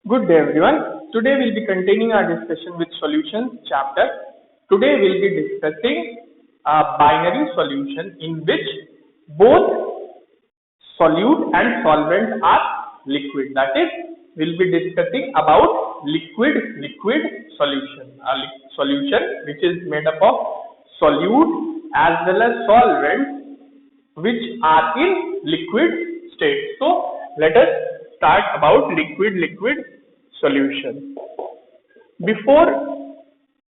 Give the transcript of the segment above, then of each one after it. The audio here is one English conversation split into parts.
Good day everyone. Today we'll be continuing our discussion with solutions chapter. Today we'll be discussing a binary solution in which both solute and solvent are liquid. That is, we'll be discussing about liquid solution. A solution which is made up of solute as well as solvent which are in liquid state. So let us start about liquid solution. Before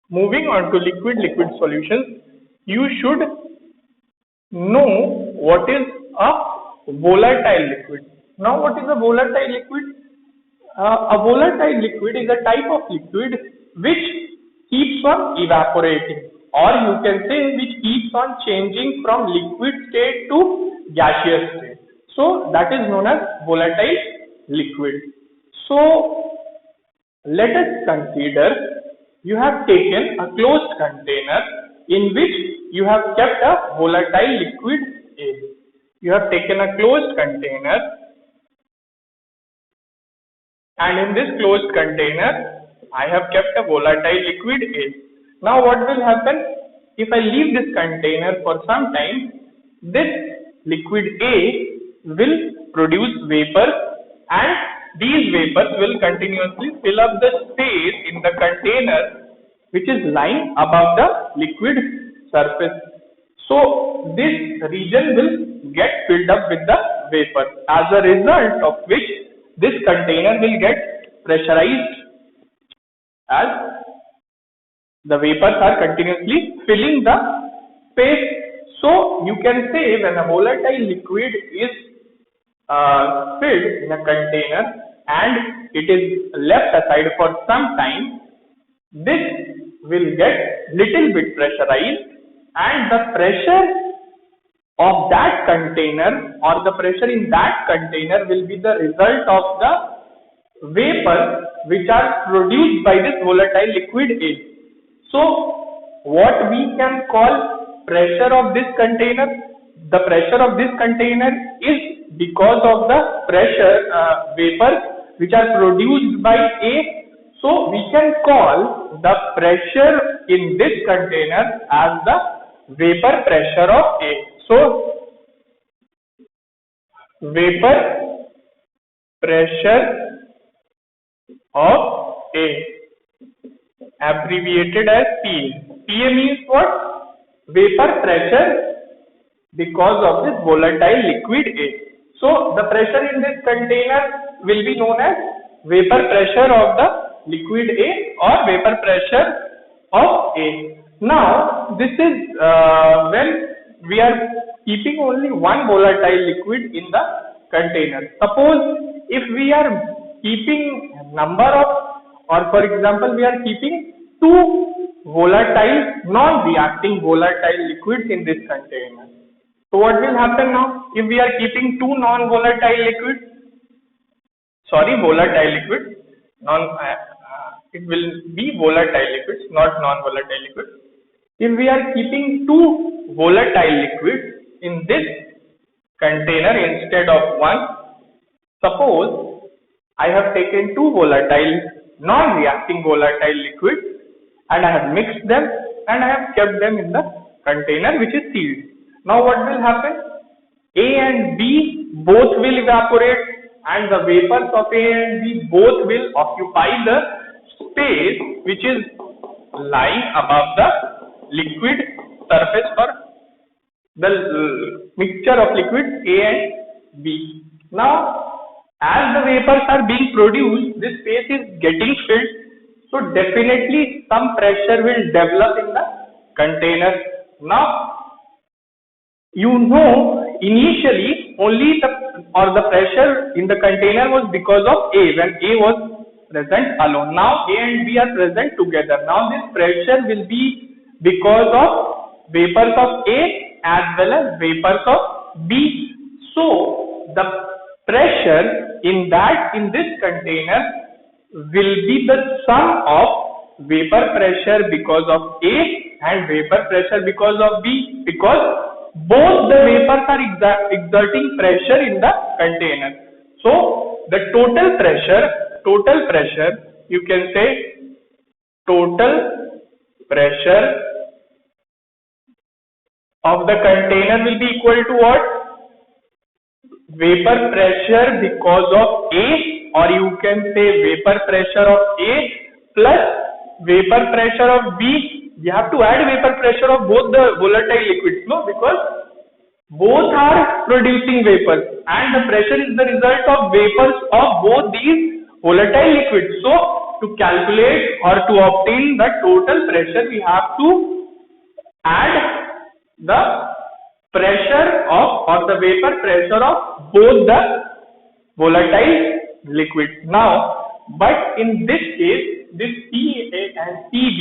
moving on to liquid solutions, you should know what is a volatile liquid. Now what is a volatile liquid? A volatile liquid is a type of liquid which keeps on evaporating, or you can say which keeps on changing from liquid state to gaseous state. So that is known as volatile liquid. So let us consider you have taken a closed container in which you have kept a volatile liquid A. You have taken a closed container, and in this closed container I have kept a volatile liquid A. Now what will happen if I leave this container for some time? This liquid A will produce vapor, and these vapors will continuously fill up the space in the container which is lying above the liquid surface. So this region will get filled up with the vapor, as a result of which this container will get pressurized as the vapors are continuously filling the space. So you can say when a volatile liquid is filled in a container and it is left aside for some time, this will get little bit pressurized, and the pressure of that container or the pressure in that container will be the result of the vapor which are produced by this volatile liquid A. So what we can call pressure of this container? The pressure of this container is because of the pressure vapors which are produced by A. So we can call the pressure in this container as the vapor pressure of A. So vapor pressure of A, abbreviated as PA. PA means what? Vapor pressure because of this volatile liquid A. So the pressure in this container will be known as vapor pressure of the liquid A or vapor pressure of A. Now this is when we are keeping only one volatile liquid in the container. Suppose if we are keeping number of, or for example we are keeping two volatile non-reacting volatile liquids in this container. So what will happen now if we are keeping two volatile liquids, it will be volatile liquids, not non-volatile liquids. If we are keeping two volatile liquids in this container instead of one, suppose I have taken two volatile non-reacting volatile liquids and I have mixed them and I have kept them in the container which is sealed. Now what will happen? A and B both will evaporate, and the vapors of A and B both will occupy the space which is lying above the liquid surface or the mixture of liquids A and B. Now as the vapors are being produced, this space is getting filled, so definitely some pressure will develop in the container. Now you know initially only the pressure in the container was because of A, when A was present alone. Now A and B are present together. Now this pressure will be because of vapors of A as well as vapors of B. So the pressure in this container will be the sum of vapor pressure because of A and vapor pressure because of B, because both the vapors are exerting pressure in the container. So the total pressure total pressure, you can say total pressure of the container will be equal to what? Vapor pressure because of A, or you can say vapor pressure of A plus vapor pressure of B. You have to add vapor pressure of both the volatile liquids, no? Because both are producing vapors and the pressure is the result of vapors of both these volatile liquids. So to calculate or to obtain the total pressure, we have to add the pressure of or the vapor pressure of both the volatile liquids. Now, but in this case, this PA and PB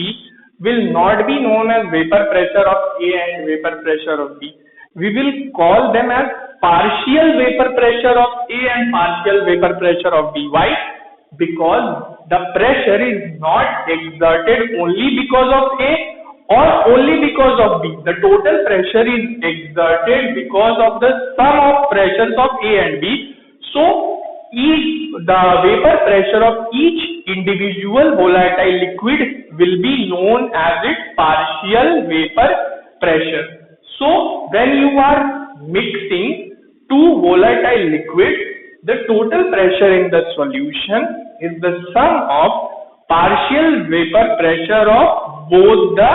will not be known as vapor pressure of A and vapor pressure of B. We will call them as partial vapor pressure of A and partial vapor pressure of B. Why? Because the pressure is not exerted only because of A or only because of B. The total pressure is exerted because of the sum of pressures of A and B. So, the vapor pressure of each individual volatile liquid will be known as its partial vapor pressure. So, when you are mixing two volatile liquids, the total pressure in the solution is the sum of partial vapor pressure of both the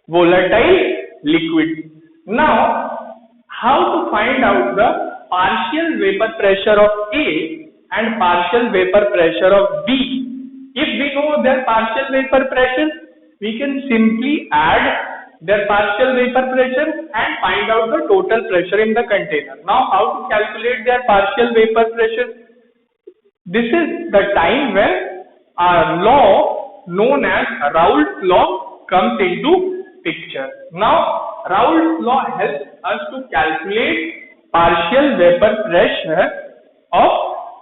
volatile liquids. Now, how to find out the partial vapor pressure of A and partial vapor pressure of B? If we know their partial vapor pressure, we can simply add their partial vapor pressure and find out the total pressure in the container. Now, how to calculate their partial vapor pressure? This is the time when a law known as Raoult's law comes into picture. Now, Raoult's law helps us to calculate partial vapor pressure of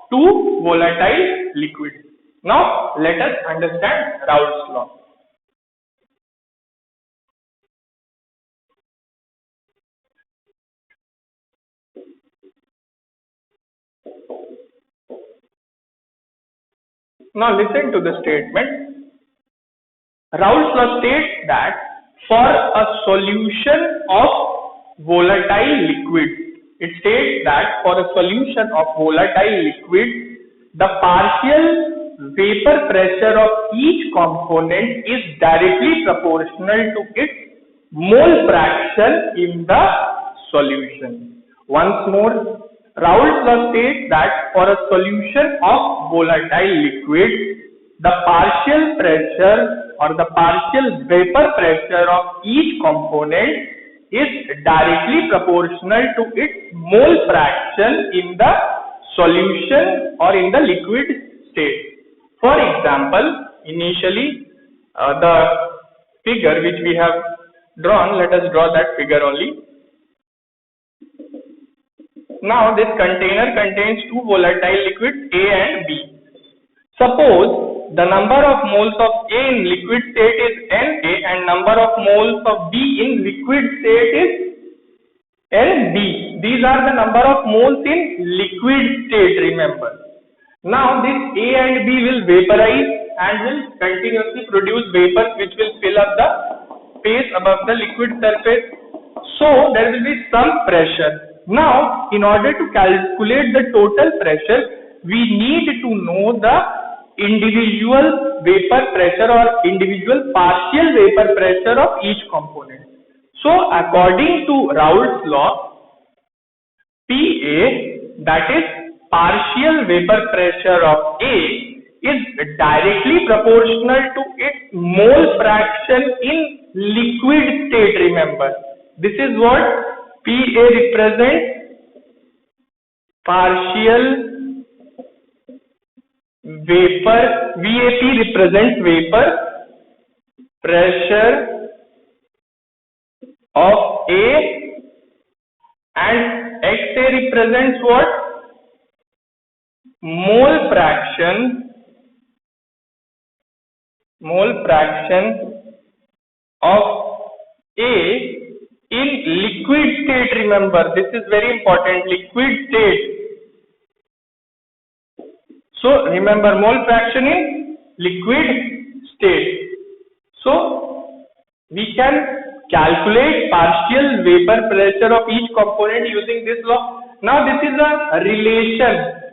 two volatile liquids. Now, let us understand Raoult's law. Now listen to the statement. Raoult's law states that for a solution of volatile liquid, it states that for a solution of volatile liquid, the partial vapor pressure of each component is directly proportional to its mole fraction in the solution. Once more, Raoult's law states that for a solution of volatile liquid, the partial pressure or the partial vapor pressure of each component is directly proportional to its mole fraction in the solution or in the liquid state. For example, initially the figure which we have drawn, let us draw that figure only. Now this container contains two volatile liquids A and B. Suppose the number of moles of A in liquid state is Na and number of moles of B in liquid state is Nb. These are the number of moles in liquid state, remember. Now this A and B will vaporize and will continuously produce vapors which will fill up the space above the liquid surface. So there will be some pressure. Now, in order to calculate the total pressure, we need to know the individual vapor pressure or individual partial vapor pressure of each component. So, according to Raoult's law, PA, that is partial vapor pressure of A, is directly proportional to its mole fraction in liquid state, remember. This is what PA represents partial vapor, VAP represents vapor pressure of A and XA represents what? Mole fraction of A in liquid state, remember, this is very important, liquid state. So remember, mole fraction in liquid state. So we can calculate partial vapor pressure of each component using this law. Now this is a relation.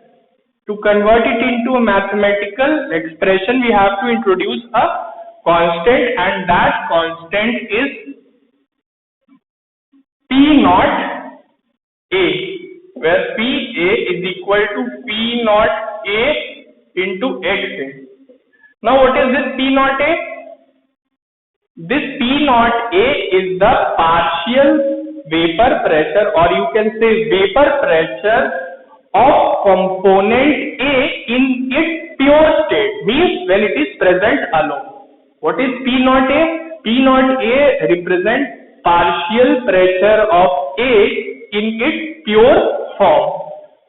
To convert it into a mathematical expression, we have to introduce a constant, and that constant is P naught A, where PA is equal to P naught A into XA. Now what is this P naught A? This P naught A is the partial vapor pressure, or you can say vapor pressure of component A in its pure state, means when it is present alone. What is P naught A? P naught A represents partial pressure of A in its pure form.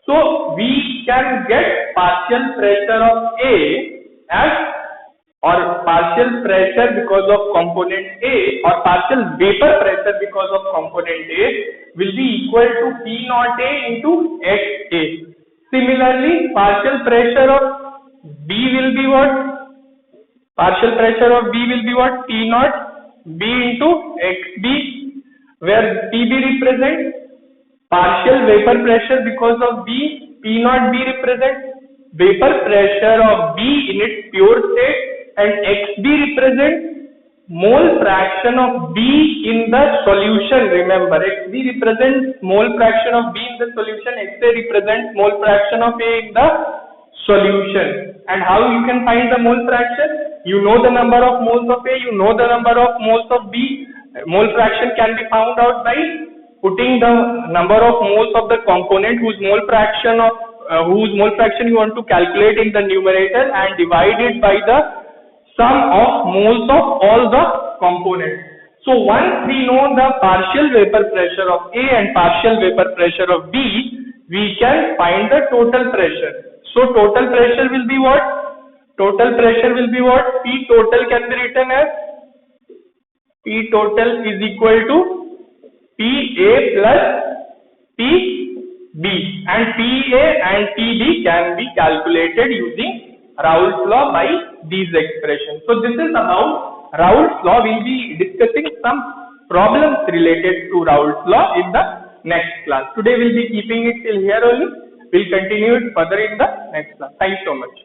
So we can get partial pressure of A as, or partial pressure because of component A, or partial vapor pressure because of component A will be equal to P naught A into XA. Similarly, partial pressure of B will be what? Partial pressure of B will be what? P naught B into XB, where PB represents partial vapor pressure because of B, P naught B represents vapor pressure of B in its pure state, and XB represents mole fraction of B in the solution. Remember, XB represents mole fraction of B in the solution, XA represents mole fraction of A in the solution. And how you can find the mole fraction? You know the number of moles of A, you know the number of moles of B. Mole fraction can be found out by putting the number of moles of the component whose mole fraction you want to calculate in the numerator, and divide it by the sum of moles of all the components. So once we know the partial vapor pressure of A and partial vapor pressure of B, we can find the total pressure. So total pressure will be what? Total pressure will be what? P total can be written as P total is equal to PA plus PB, and PA and PB can be calculated using Raoult's law by these expressions. So this is about Raoult's law. We'll be discussing some problems related to Raoult's law in the next class. Today we'll be keeping it till here only. We'll continue it further in the next class. Thank you so much.